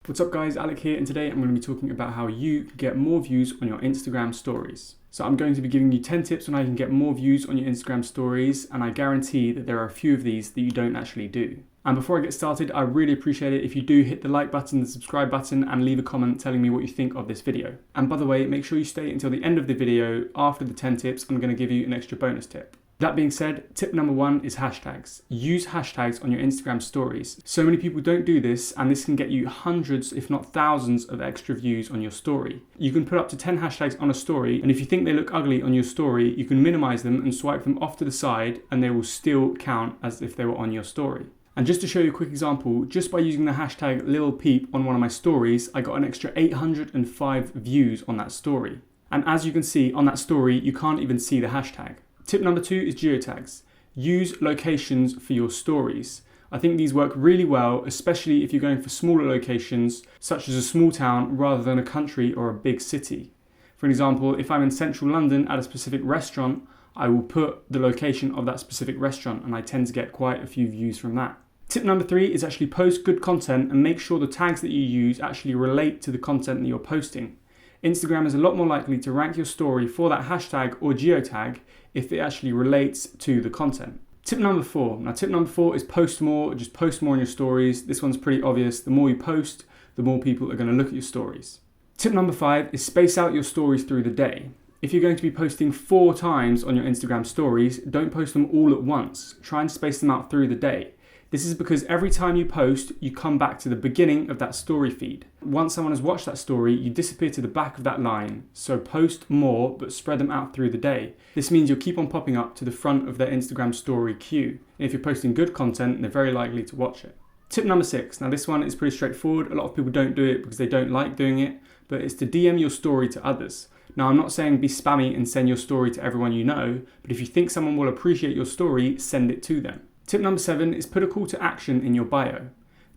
What's up guys, Alec here, and today I'm going to be talking about how you can get more views on your Instagram stories. So I'm going to be giving you 10 tips on how you can get more views on your Instagram stories, and I guarantee that there are a few of these that you don't actually do. And before I get started, I really appreciate it if you do hit the like button, the subscribe button, and leave a comment telling me what you think of this video. And by the way, make sure you stay until the end of the video. After the 10 tips, I'm going to give you an extra bonus tip. That being said, tip number 1 is hashtags. Use hashtags on your Instagram stories. So many people don't do this, and this can get you hundreds, if not thousands, of extra views on your story. You can put up to 10 hashtags on a story, and if you think they look ugly on your story, you can minimize them and swipe them off to the side, and they will still count as if they were on your story. And just to show you a quick example, just by using the hashtag LilPeep on one of my stories, I got an extra 805 views on that story. And as you can see on that story, you can't even see the hashtag. Tip number 2 is geotags. Use locations for your stories. I think these work really well, especially if you're going for smaller locations, such as a small town rather than a country or a big city. For example, if I'm in central London at a specific restaurant, I will put the location of that specific restaurant, and I tend to get quite a few views from that. Tip number 3 is actually post good content and make sure the tags that you use actually relate to the content that you're posting. Instagram is a lot more likely to rank your story for that hashtag or geotag if it actually relates to the content. Tip number 4. Now tip number 4 is post more. Just post more on your stories. This one's pretty obvious. The more you post, the more people are going to look at your stories. Tip number 5 is space out your stories through the day. If you're going to be posting 4 times on your Instagram stories, don't post them all at once. Try and space them out through the day. This is because every time you post, you come back to the beginning of that story feed. Once someone has watched that story, you disappear to the back of that line. So post more, but spread them out through the day. This means you'll keep on popping up to the front of their Instagram story queue. And if you're posting good content, they're very likely to watch it. Tip number 6. Now this one is pretty straightforward. A lot of people don't do it because they don't like doing it, but it's to DM your story to others. Now I'm not saying be spammy and send your story to everyone you know, but if you think someone will appreciate your story, send it to them. Tip number 7 is put a call to action in your bio.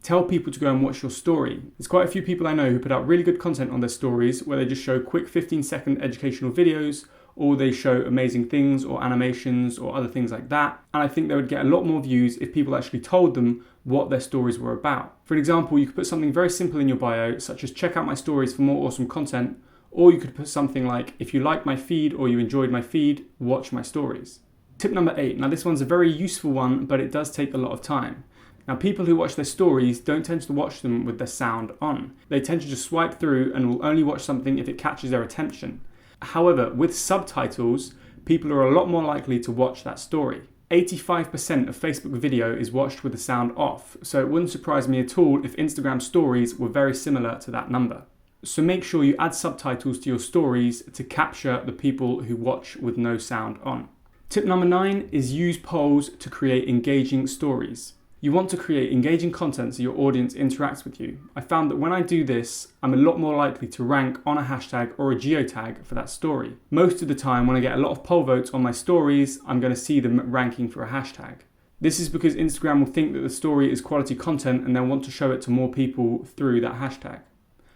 Tell people to go and watch your story. There's quite a few people I know who put out really good content on their stories where they just show quick 15-second educational videos, or they show amazing things or animations or other things like that. And I think they would get a lot more views if people actually told them what their stories were about. For example, you could put something very simple in your bio, such as check out my stories for more awesome content, or you could put something like, if you like my feed or you enjoyed my feed, watch my stories. Tip number 8. Now this one's a very useful one, but it does take a lot of time. Now people who watch their stories don't tend to watch them with their sound on. They tend to just swipe through and will only watch something if it catches their attention. However, with subtitles, people are a lot more likely to watch that story. 85% of Facebook video is watched with the sound off, so it wouldn't surprise me at all if Instagram stories were very similar to that number. So make sure you add subtitles to your stories to capture the people who watch with no sound on. Tip number 9 is use polls to create engaging stories. You want to create engaging content so your audience interacts with you. I found that when I do this, I'm a lot more likely to rank on a hashtag or a geotag for that story. Most of the time when I get a lot of poll votes on my stories, I'm going to see them ranking for a hashtag. This is because Instagram will think that the story is quality content and they'll want to show it to more people through that hashtag.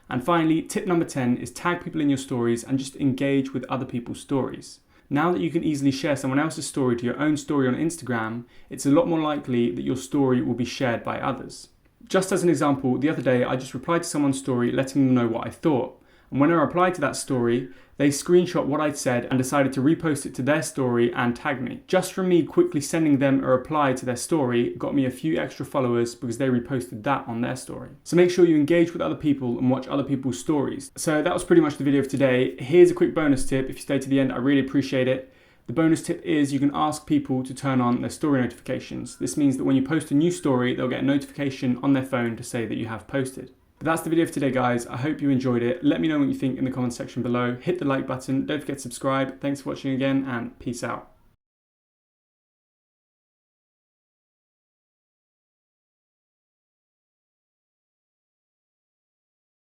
And finally, tip number 10 is tag people in your stories and just engage with other people's stories. Now that you can easily share someone else's story to your own story on Instagram, it's a lot more likely that your story will be shared by others. Just as an example, the other day I just replied to someone's story letting them know what I thought. And when I replied to that story, they screenshot what I'd said and decided to repost it to their story and tag me. Just from me quickly sending them a reply to their story got me a few extra followers because they reposted that on their story. So make sure you engage with other people and watch other people's stories. So that was pretty much the video for today. Here's a quick bonus tip. If you stay to the end, I really appreciate it. The bonus tip is you can ask people to turn on their story notifications. This means that when you post a new story, they'll get a notification on their phone to say that you have posted. But that's the video for today, guys. I hope you enjoyed it. Let me know what you think in the comments section below. Hit the like button. Don't forget to subscribe. Thanks for watching again, and peace out.